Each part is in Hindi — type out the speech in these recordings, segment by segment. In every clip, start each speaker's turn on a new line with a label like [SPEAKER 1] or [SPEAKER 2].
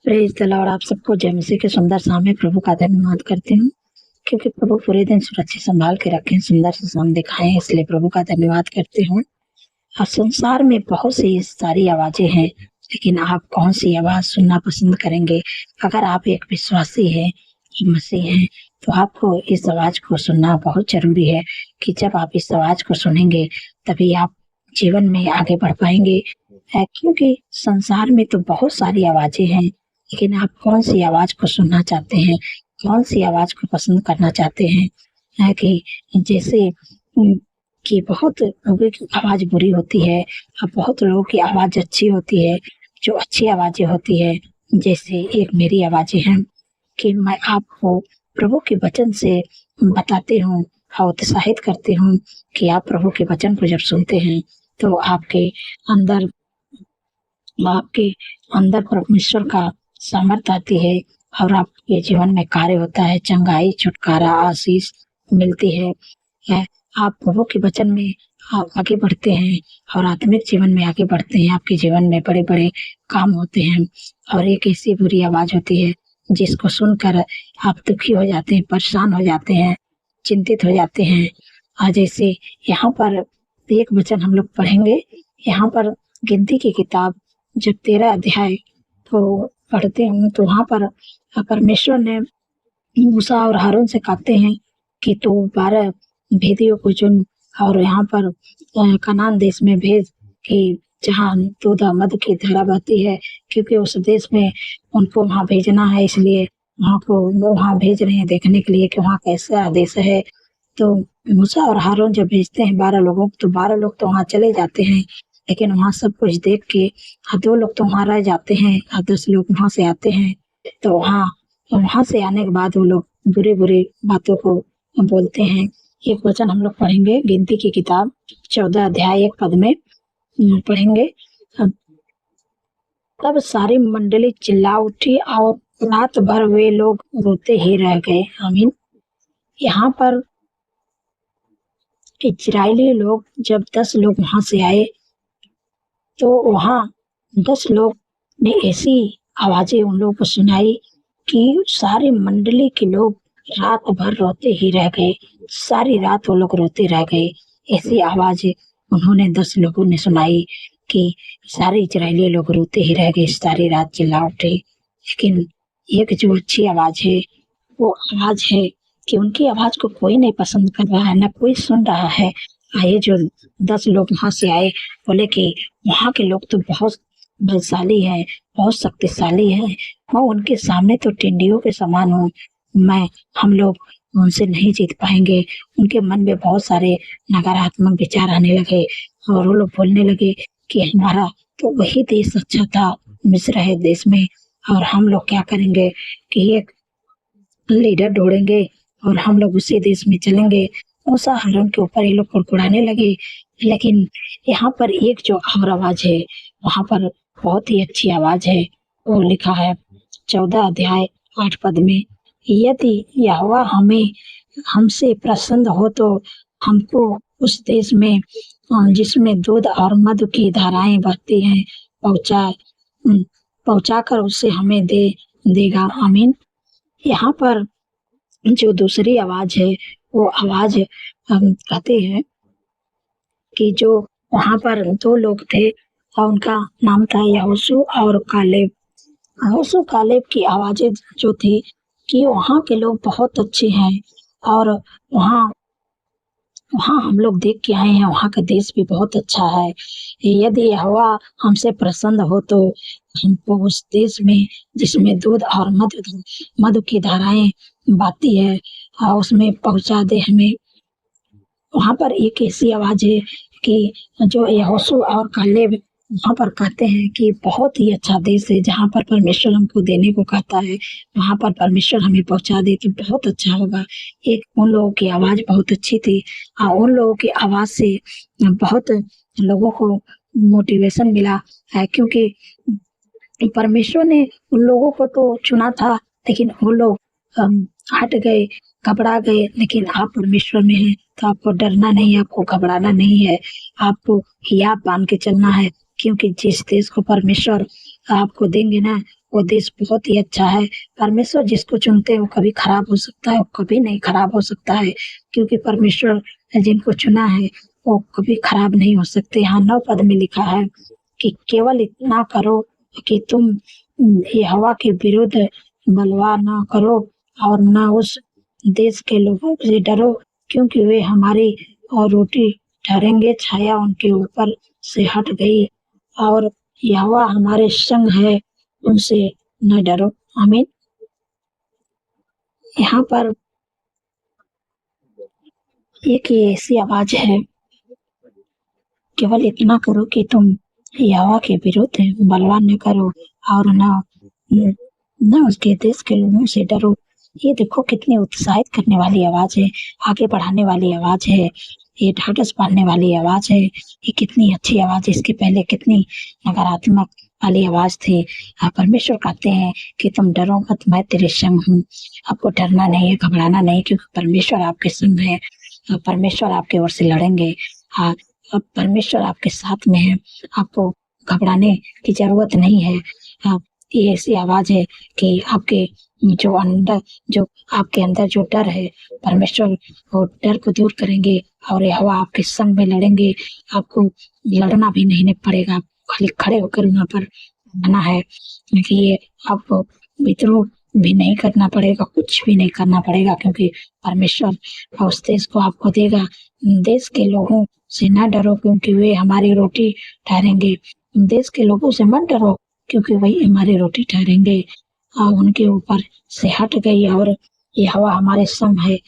[SPEAKER 1] Praise the Lord. आप सबको जय मसीह के सुंदर शाम में प्रभु का धन्यवाद करती हूँ, क्योंकि प्रभु पूरे दिन सुरक्षित संभाल के रखें, सुंदर से शाम दिखाएं, इसलिए प्रभु का धन्यवाद करती हूँ। और संसार में बहुत सी सारी आवाजें हैं, लेकिन आप कौन सी आवाज सुनना पसंद करेंगे? अगर आप एक विश्वासी हैं, मसीह हैं, तो आपको इस आवाज को सुनना बहुत जरूरी है कि जब आप इस आवाज को सुनेंगे तभी आप जीवन में आगे बढ़ पाएंगे। क्योंकि संसार में तो बहुत सारी आवाजें हैं, लेकिन आप कौन सी आवाज को सुनना चाहते हैं, कौन सी आवाज को पसंद करना चाहते हैं? कि जैसे कि बहुत लोगों की आवाज बुरी होती है और बहुत लोगों की आवाज अच्छी होती है। जो अच्छी आवाजें होती है, जैसे एक मेरी आवाजें हैं कि मैं आपको प्रभु के वचन से बताती हूँ और उत्साहित करती हूँ कि आप प्रभु के वचन को जब सुनते हैं तो आपके अंदर परमेश्वर का सामर्थ आती है और आपके जीवन में कार्य होता है, चंगाई, छुटकारा, आशीष मिलती है। आप प्रभु के वचन में आगे बढ़ते हैं और आत्मिक जीवन में आगे बढ़ते हैं। आपके जीवन में बड़े बड़े काम होते हैं। और एक ऐसी बुरी आवाज होती है जिसको सुनकर आप दुखी हो जाते हैं, परेशान हो जाते हैं, चिंतित हो जाते हैं। और जैसे यहाँ पर एक वचन हम लोग पढ़ेंगे, यहाँ पर गिनती की किताब जब 13 अध्याय को पढ़ते हैं तो वहाँ पर परमेश्वर ने मूसा और हारून से कहते हैं कि तू 12 भेदियों को चुन और यहाँ पर कनान देश में भेज कि जहाँ दूध और मधु की धारा बहती है, क्योंकि उस देश में उनको वहाँ भेजना है। इसलिए वहाँ भेज रहे हैं देखने के लिए कि वहाँ कैसा देश है। तो मूसा और हारून जब भेजते हैं 12 लोगों को, तो 12 लोग तो वहाँ चले जाते हैं, लेकिन वहाँ सब कुछ देख के 2 लोग तो वहाँ रह जाते हैं और 10 लोग वहाँ से आते हैं। तो वहाँ से आने के बाद वो लोग बुरी बुरी बातों को बोलते हैं। एक वचन हम लोग पढ़ेंगे, गिनती की किताब 14 अध्याय 1 पद में पढ़ेंगे। तब सारी मंडली चिल्ला उठी और रात भर वे लोग रोते ही रह गए। आमीन। यहाँ पर इजरायली लोग जब 10 लोग वहां से आए तो वहाँ 10 लोग ने ऐसी आवाजें उन लोगों को सुनाई कि सारी मंडली के लोग रात भर रोते ही रह गए। सारी रात वो लोग रोते रह गए। ऐसी आवाज उन्होंने 10 लोगों ने सुनाई कि सारे इजरायली लोग रोते ही रह गए, सारी रात चिल्ला उठे। लेकिन एक जो अच्छी आवाज है, वो आवाज है कि उनकी आवाज को कोई नहीं पसंद कर रहा है, न कोई सुन रहा है। आए जो 10 लोग वहां से आए, बोले कि वहां के लोग तो बहुत बलशाली है, बहुत शक्तिशाली है, मैं उनके सामने तो टिंडियों के समान हूँ, हम लोग उनसे नहीं जीत पाएंगे। उनके मन में बहुत सारे नकारात्मक विचार आने लगे और वो लोग बोलने लगे कि हमारा तो वही देश अच्छा था, मिस्र है देश में, और हम लोग क्या करेंगे कि एक लीडर ढूंढेंगे और हम लोग उसी देश में चलेंगे। मूसा हारून के ऊपर ये लोग कुड़कुड़ाने लगे। लेकिन यहाँ पर एक जो और आवाज है, वहां पर बहुत ही अच्छी आवाज है। वो लिखा है 14 अध्याय 8 पद में, यदि यहोवा हमसे प्रसन्न हो तो हमको उस देश में जिसमें दूध और मधु की धाराएं बहती हैं पहुंचा कर उसे हमें देगा। आमीन। यहाँ पर जो दूसरी आवाज है, वो आवाज कहते हैं कि जो वहां पर 2 लोग थे और उनका नाम था यहोशू और कालेब। यहोशू कालेब की आवाजें जो थी कि वहाँ के लोग बहुत अच्छे हैं और वहाँ हम लोग देख के आए हैं, वहाँ का देश भी बहुत अच्छा है। यदि यहोवा हमसे प्रसन्न हो तो हमको उस देश में जिसमें दूध और मधु की धाराएं बहती है उसमें पहुंचा दे हमें। वहाँ पर एक ऐसी आवाज है कि जो यहोशू और कालेब वहाँ पर कहते हैं कि बहुत ही अच्छा देश है, जहाँ पर परमेश्वर हमको देने को कहता है, वहाँ पर परमेश्वर हमें पहुंचा दे तो बहुत अच्छा होगा। एक उन लोगों की आवाज बहुत अच्छी थी और उन लोगों की आवाज से बहुत लोगों को मोटिवेशन मिला है, क्योंकि परमेश्वर ने उन लोगों को तो चुना था, लेकिन वो लोग हट गए, घबरा गए। लेकिन आप परमेश्वर में हैं तो आपको डरना नहीं, आपको घबराना नहीं है, आपको हियाब बांध के चलना है, क्योंकि जिस देश को परमेश्वर आपको देंगे ना, वो देश बहुत ही अच्छा है। परमेश्वर जिसको चुनते हैं वो कभी खराब हो सकता है, वो कभी नहीं खराब हो सकता है, क्योंकि परमेश्वर ने जिनको चुना है वो कभी खराब नहीं हो सकते। यहाँ 9 पद में लिखा है कि केवल इतना करो कि तुम यहोवा के विरुद्ध बलवा ना करो और ना उस देश के लोगों से डरो, क्योंकि वे हमारी और रोटी ठहरेंगे। छाया उनके ऊपर से हट गई और यहोवा हमारे संग है, उनसे न डरो। आमीन। यहाँ पर एक ऐसी आवाज है, केवल इतना करो कि तुम यहोवा के विरुद्ध बलवा न करो और न उसके देश के लोगों से डरो। ये देखो कितनी उत्साहित करने वाली आवाज है, आगे बढ़ाने वाली आवाज है, ये ढाढ़स बांधने वाली आवाज है। ये कितनी अच्छी आवाज है। इसके पहले कितनी नकारात्मक वाली आवाज थी। परमेश्वर कहते हैं कि तुम डरो मत, मैं तेरे संग हूँ। आपको डरना नहीं है, घबराना नहीं, क्योंकि परमेश्वर आपके संग है। परमेश्वर आपके ओर से लड़ेंगे। अब परमेश्वर आपके साथ में है, आपको घबराने की जरूरत नहीं है। ये ऐसी आवाज है कि आपके जो आपके अंदर जो डर है, परमेश्वर वो डर को दूर करेंगे और यहोवा आपके संग में लड़ेंगे। आपको लड़ना भी नहीं पड़ेगा, खाली खड़े होकर वहां पर रहना है, क्योंकि ये आपको विद्रोह भी नहीं करना पड़ेगा, कुछ भी नहीं करना पड़ेगा, क्योंकि परमेश्वर उस देश को आपको देगा। देश के लोगों से ना डरो, क्योंकि वे हमारी रोटी ठहरेंगे। देश के लोगों से मत डरो, क्योंकि वही हमारी रोटी ठहरेंगे। और उनके ऊपर से हट गई और यहोवा हमारे संग है।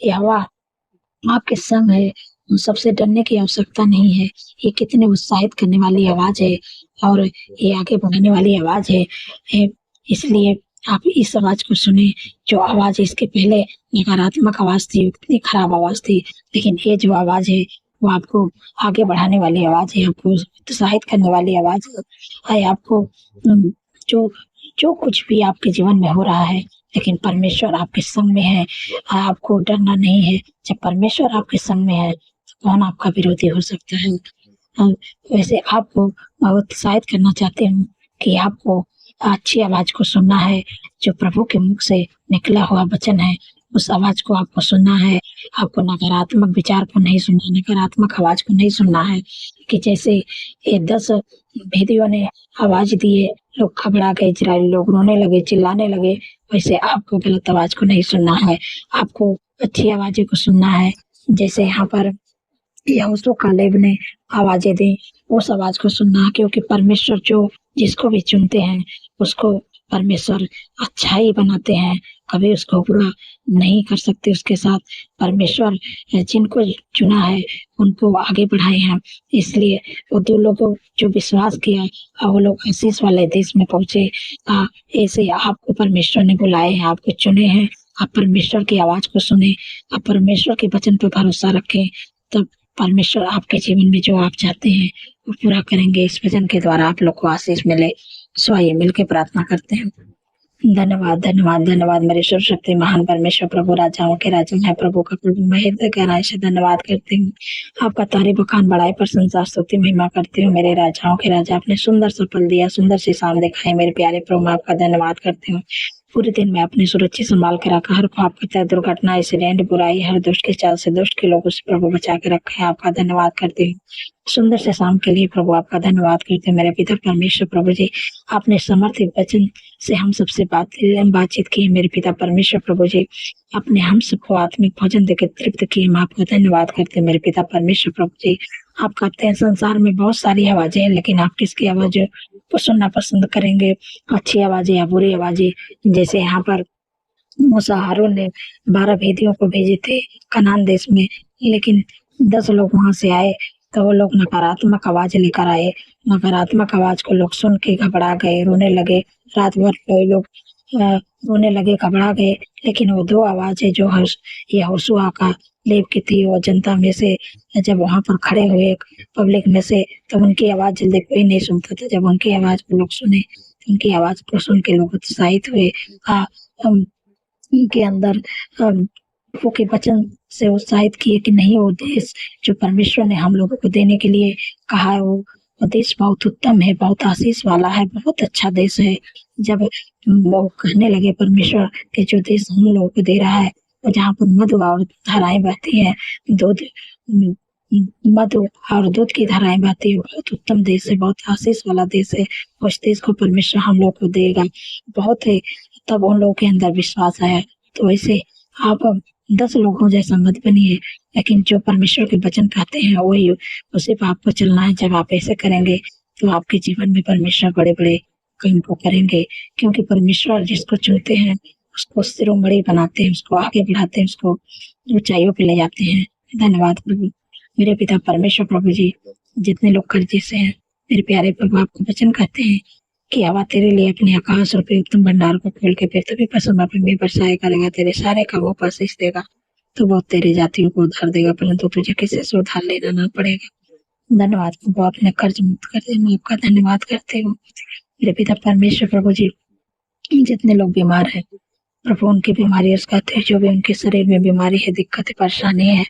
[SPEAKER 1] यहोवा आपके संग है, उन सबसे डरने की आवश्यकता नहीं है। ये कितने उत्साहित करने वाली आवाज है और ये आगे बढ़ाने वाली आवाज है। इसलिए आप इस आवाज को सुने। जो आवाज इसके पहले नकारात्मक आवाज थी, कितनी खराब आवाज थी, लेकिन ये जो आवाज है वो आपको आगे बढ़ाने वाली आवाज है, आपको उत्साहित करने वाली आवाज है। आपको जो जो कुछ भी आपके जीवन में हो रहा है, लेकिन परमेश्वर आपके संग में है, आपको डरना नहीं है। जब परमेश्वर आपके संग में है तो कौन आपका विरोधी हो सकता है। वैसे आपको उत्साहित करना चाहते हूँ कि आपको अच्छी आवाज को सुनना है, जो प्रभु के मुख से निकला हुआ वचन है, उस आवाज को आपको सुनना है। आपको नकारात्मक विचार को नहीं सुनना, नकारात्मक आवाज को नहीं सुनना है कि जैसे ये 10 भेदियों ने आवाज दिए, लोग घबरा गए, इजरायली लोग रोने लगे, चिल्लाने लगे। वैसे आपको गलत आवाज को नहीं सुनना है, आपको अच्छी आवाजें को सुनना है। जैसे यहाँ पर यहोशू कालेब ने आवाजें दी, उस आवाज को सुनना है, क्योंकि परमेश्वर जो जिसको भी चुनते हैं उसको परमेश्वर अच्छाई बनाते हैं, कभी उसको बुरा नहीं कर सकते। उसके साथ परमेश्वर जिनको चुना है उनको आगे बढ़ाए हैं, इसलिए वो 2 लोगों जो विश्वास किया और वो लोग आशीष वाले देश में पहुंचे। ऐसे आपको परमेश्वर ने बुलाए हैं, आपको चुने हैं। आप परमेश्वर की आवाज को सुने, आप परमेश्वर के वचन पर भरोसा रखें, तब परमेश्वर आपके जीवन में जो आप चाहते हैं वो पूरा करेंगे। इस वचन के द्वारा आप लोग को आशीष मिले। सो आइए मिलकर प्रार्थना करते हैं। धन्यवाद धन्यवाद धन्यवाद मेरे सर्वशक्ति महान परमेश्वर, प्रभु राजाओं के राजा है, प्रभु का प्रभु, मैं हृदय गहराई से धन्यवाद करती हूँ। आपका तारीफ बखान बड़ाई प्रशंसा स्तुति महिमा करती हूँ। मेरे राजाओं के राजा, आपने सुंदर सा पल दिया, सुंदर सी शाम दिखाई। मेरे प्यारे प्रभु, मैं आपका धन्यवाद करती हूँ। पूरे दिन में आपने सुरक्षित संभाल के रखा, हर ख्वाब करता है, दुर्घटना, एक्सीडेंट, बुराई, हर दुष्ट के चाल से, दुष्ट के लोगों से प्रभु बचा के रखा है। आपका धन्यवाद करती हूँ। सुंदर से शाम के लिए प्रभु आपका धन्यवाद करते हैं। मेरे पिता परमेश्वर प्रभु जी, आपने समर्थित वचन से हम सबसे बातचीत की। मेरे पिता परमेश्वर प्रभु जी, आपने हम सबको आत्मिक भोजन देकर तृप्त किए। मैं आपका धन्यवाद करते हैं। मेरे पिता परमेश्वर प्रभु जी, आप कहते हैं संसार में बहुत सारी आवाजें हैं, लेकिन आप किसकी आवाज को सुनना पसंद करेंगे, अच्छी आवाजें या बुरी आवाजें। जैसे यहाँ पर मूसा हारून ने 12 भेदियों को भेजे थे कनान देश में, लेकिन 10 लोग वहां से आए तो वो लोग नकारात्मक आवाज लेकर आए। नकारात्मक आवाज को लोग सुन के घबरा गए, रोने लगे। रात भर कोई लोग रोने लगे, घबरा गए। लेकिन वो 2 आवाजें जो यहोशुआ का लेब की थी, वो जनता में से जब वहां पर खड़े हुए पब्लिक में से, तो उनकी आवाज जल्दी कोई नहीं सुनता था। जब उनकी आवाज को लोग सुने, तो उनकी आवाज को सुन के लोग उत्साहित हुए। उनके अंदर प्रभु के वचन से उत्साहित किए कि नहीं, वो देश जो परमेश्वर ने हम लोगों को देने के लिए कहा है, वो वो देश बहुत उत्तम है, बहुत आशीष वाला है, बहुत अच्छा देश है। जब वो कहने लगे परमेश्वर के जो देश हम लोगों को दे रहा है, और जहाँ पर मधु और धाराएं बहती हैं, दूध मधु और दूध की धाराएं बहती है, बहुत उत्तम देश है, बहुत आशीष वाला देश है। उस देश को परमेश्वर हम लोग को देगा, बहुत है। तब उन लोगों के अंदर विश्वास आया। तो वैसे आप 10 लोगों जैसा मत बनिए, लेकिन जो परमेश्वर के वचन कहते हैं वही उसी पर आपको चलना है। जब आप ऐसे करेंगे तो आपके जीवन में परमेश्वर बड़े बड़े काम को करेंगे, क्योंकि परमेश्वर जिसको चुनते हैं उसको शिरोमणि बनाते हैं, उसको आगे बढ़ाते हैं, उसको ऊंचाइयों पे ले जाते हैं। धन्यवाद प्रभु। मेरे पिता परमेश्वर प्रभु जी, जितने लोग कर्जे से हैं, मेरे प्यारे प्रभु आपको वचन कहते हैं कि हवा तेरे लिए अपने आकाश और उत्तम भंडार को खोल के फिर तभी पसंद में बरसाए करेगा, तेरे सारे कामों पर आशीष देगा। तो वो तेरी जातियों को उधार देगा, परंतु तुझे किसी से उधार लेना ना पड़ेगा। धन्यवाद प्रभु, आपने कर्ज मुक्त कर दिया, मैं आपका धन्यवाद करती हूँ। मेरे पिता परमेश्वर प्रभु जी, जितने लोग बीमार हैं प्रभु, उनकी बीमारी उसका थे, जो भी उनके शरीर में बीमारी है, दिक्कत है, परेशानी है,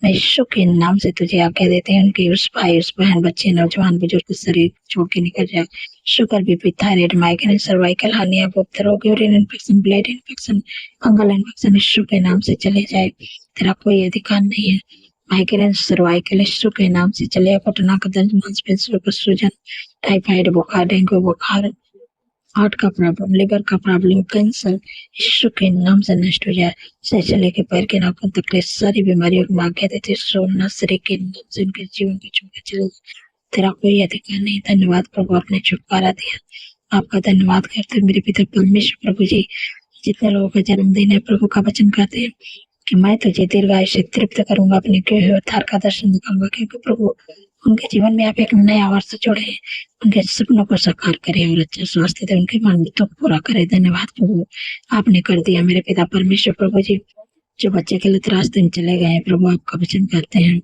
[SPEAKER 1] मैं यीशु के नाम से तुझे आज्ञा देते हैं, उनके उस भाई, उस बहन, बच्चे, नौजवान, बुजुर्ग शरीर छोड़ के निकल जाए। Sugar, BP, thyroid, migraine, cervical हानिया, गुप्त रोग, urine infection, blood infection, fungal infection Yeshu के नाम से चले जाए। तेरा कोई अधिकार नहीं है। माइग्रेन, सर्वाइकल यीशु के नाम से चले। घुटना का दर्द, मांसपेशियों का सूजन, टाइफाइड बुखार, डेंगू बुखार, हार्ट का प्रॉब्लम, लिवर का प्रॉब्लम, कैंसर यीशु के नाम से नष्ट हो जाए। सर से लेके पैर के नाखून तक ले सारी बीमारियों को मांग देते नसरे के नाम से उनके जीवन को छू के चले। तेरा कोई अधिकार नहीं। धन्यवाद प्रभु, आपने छुटकारा दिया, आपका धन्यवाद करते मेरे पिता परमेश्वर प्रभु जी। जितने लोगों का जन्मदिन है प्रभु का वचन कहते हैं कि मैं तुझे दीर्घायु से तृप्त करूंगा, अपने किए हुए उद्धार का दर्शन दिखाऊंगा, क्योंकि प्रभु उनके जीवन में आप एक नया वर्ष जोड़े, उनके सपनों को साकार करे और अच्छा स्वास्थ्य दे, उनके मानवता को पूरा करे। धन्यवाद प्रभु, आपने कर दिया मेरे पिता परमेश्वर प्रभु जी। जो बच्चे गलत रास्ते में चले गए हैं प्रभु, आपका वचन कहते हैं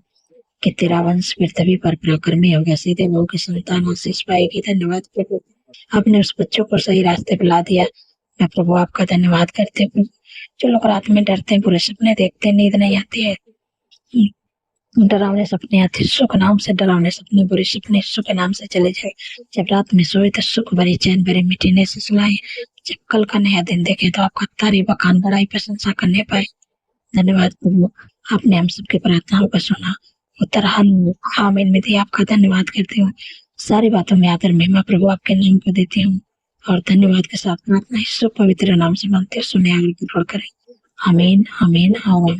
[SPEAKER 1] कि तेरा वंश फिर तभी पर पराक्रमी होगा, सीधे बहु की संतान आशीष पाएगी। धन्यवाद प्रभु, आपने उस बच्चों को सही रास्ते पे ला दिया। मैं प्रभु आपका धन्यवाद करते हूँ। जो लोग रात में डरते हैं, बुरे सपने देखते हैं, नींद नहीं आती है, डरावने सपने आते, सुख नाम से डरावने सपने, बुरे सपने सुख नाम से चले जाए। जब रात में सोए तो सुख भरी चैन भरी मिठीने से सुलाए। जब कल का नया दिन देखे तो आपका तारीफ बखान बड़ाई प्रशंसा करने पाए। धन्यवाद प्रभु, आपने हम सबकी प्रार्थनाओं को सुना, उत्तर आमीन में दिया। आपका धन्यवाद करती हूँ। सारी बातों में आदर महिमा प्रभु आपके नाम को देती हूँ, और धन्यवाद के साथ प्रार्थना यीशु पवित्र नाम से मांगते सुने आगे करें। आमीन, आमीन, आमीन।